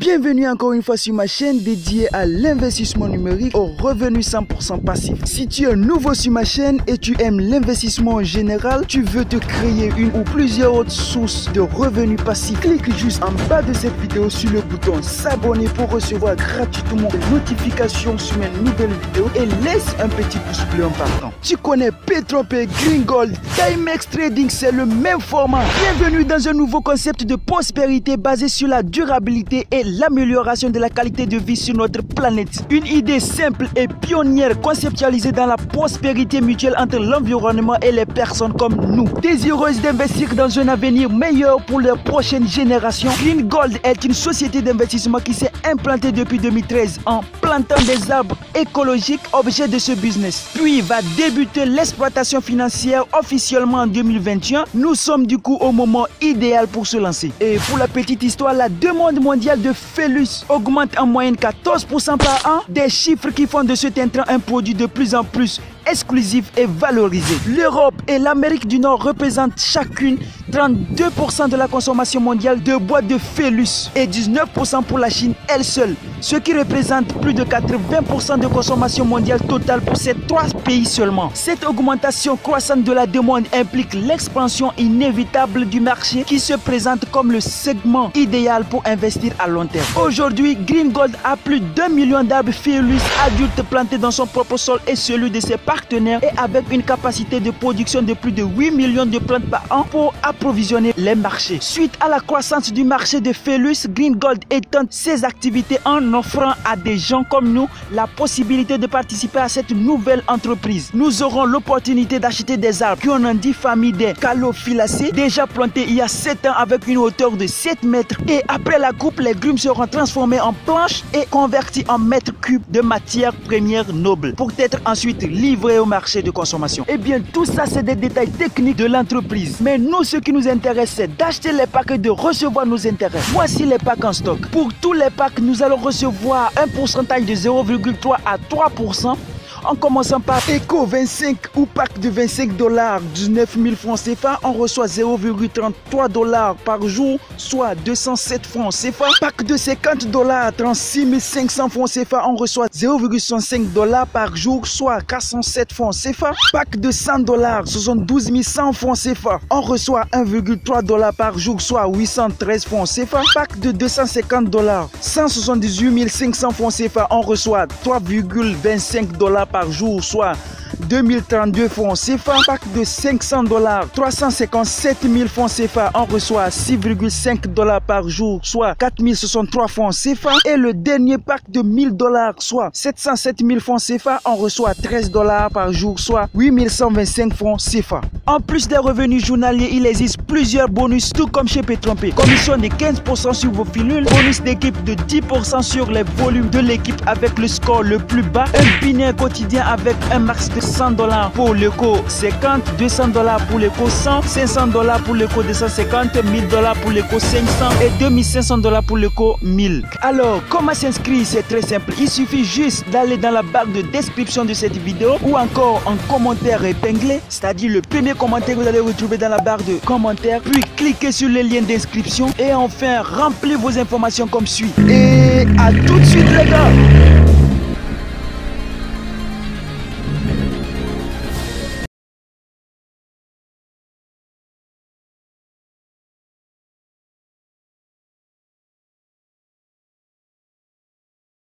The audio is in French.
Bienvenue encore une fois sur ma chaîne dédiée à l'investissement numérique aux revenus 100% passifs. Si tu es nouveau sur ma chaîne et tu aimes l'investissement en général, tu veux te créer une ou plusieurs autres sources de revenus passifs, clique juste en bas de cette vidéo sur le bouton s'abonner pour recevoir gratuitement des notifications sur mes nouvelles vidéos et laisse un petit pouce bleu en partant. Tu connais P3P, Green Gold, Timex Trading, c'est le même format. Bienvenue dans un nouveau concept de prospérité basé sur la durabilité et l'amélioration de la qualité de vie sur notre planète. Une idée simple et pionnière conceptualisée dans la prospérité mutuelle entre l'environnement et les personnes comme nous. Désireuses d'investir dans un avenir meilleur pour les prochaines générations, Green Gold est une société d'investissement qui s'est implantée depuis 2013 en plantant des arbres écologiques, objet de ce business. Puis va débuter l'exploitation financière officiellement en 2021. Nous sommes du coup au moment idéal pour se lancer. Et pour la petite histoire, la demande mondiale de phellus augmente en moyenne 14% par an, des chiffres qui font de cet intrant un produit de plus en plus exclusif et valorisé. L'Europe et l'Amérique du Nord représentent chacune 32% de la consommation mondiale de bois de phellus et 19% pour la Chine elle seule, ce qui représente plus de 80% de consommation mondiale totale pour ces trois pays seulement. Cette augmentation croissante de la demande implique l'expansion inévitable du marché qui se présente comme le segment idéal pour investir à long terme. Aujourd'hui, Green Gold a plus d'1 million d'arbres phellus adultes plantés dans son propre sol et celui de ses partenaires et avec une capacité de production de plus de 8 millions de plantes par an pour approvisionner les marchés. Suite à la croissance du marché de phellus, Green Gold étend ses activités en offrant à des gens comme nous la possibilité de participer à cette nouvelle entreprise. Nous aurons l'opportunité d'acheter des arbres qui ont en 10 familles des calophyllacées déjà plantés il y a 7 ans avec une hauteur de 7 mètres et après la coupe, les grumes seront transformées en planches et converties en mètres cubes de matière première noble pour être ensuite livrées au marché de consommation. Eh bien, tout ça, c'est des détails techniques de l'entreprise. Mais nous, ce qui nous intéresse, c'est d'acheter les packs et de recevoir nos intérêts. Voici les packs en stock. Pour tous les packs, nous allons recevoir un pourcentage de 0,3 à 3%. En commençant par Eco 25 ou pack de $25, 19 000 francs CFA, on reçoit 0,33 $ par jour, soit 207 francs CFA. Pack de $50, 36 500 francs CFA, on reçoit 0,65 $ par jour, soit 407 francs CFA. Pack de $100, 72 100 francs CFA, on reçoit 1,3 $ par jour, soit 813 francs CFA. Pack de $250, 178 500 francs CFA, on reçoit 3,25 $ par jour, soit 2032 francs CFA. Pack de $500, 357 000 francs CFA, on reçoit 6,5 $ par jour, soit 4063 francs CFA. Et le dernier pack de $1000, soit 707 000 francs CFA, on reçoit 13 $ par jour, soit 8125 francs CFA. En plus des revenus journaliers, il existe plusieurs bonus, tout comme chez P3P. Commission de 15% sur vos filules, bonus d'équipe de 10% sur les volumes de l'équipe avec le score le plus bas, un binaire quotidien avec un max de $100 pour l'éco 50, $200 pour l'éco 100, $500 pour l'éco 250, $1000 pour l'éco 500 et $2500 pour l'éco 1000. Alors, comment s'inscrire? C'est très simple. Il suffit juste d'aller dans la barre de description de cette vidéo ou encore en commentaire épinglé, c'est-à-dire le premier commentaire que vous allez retrouver dans la barre de commentaires, puis cliquez sur le lien d'inscription et enfin remplir vos informations comme suit. Et à tout de suite les gars.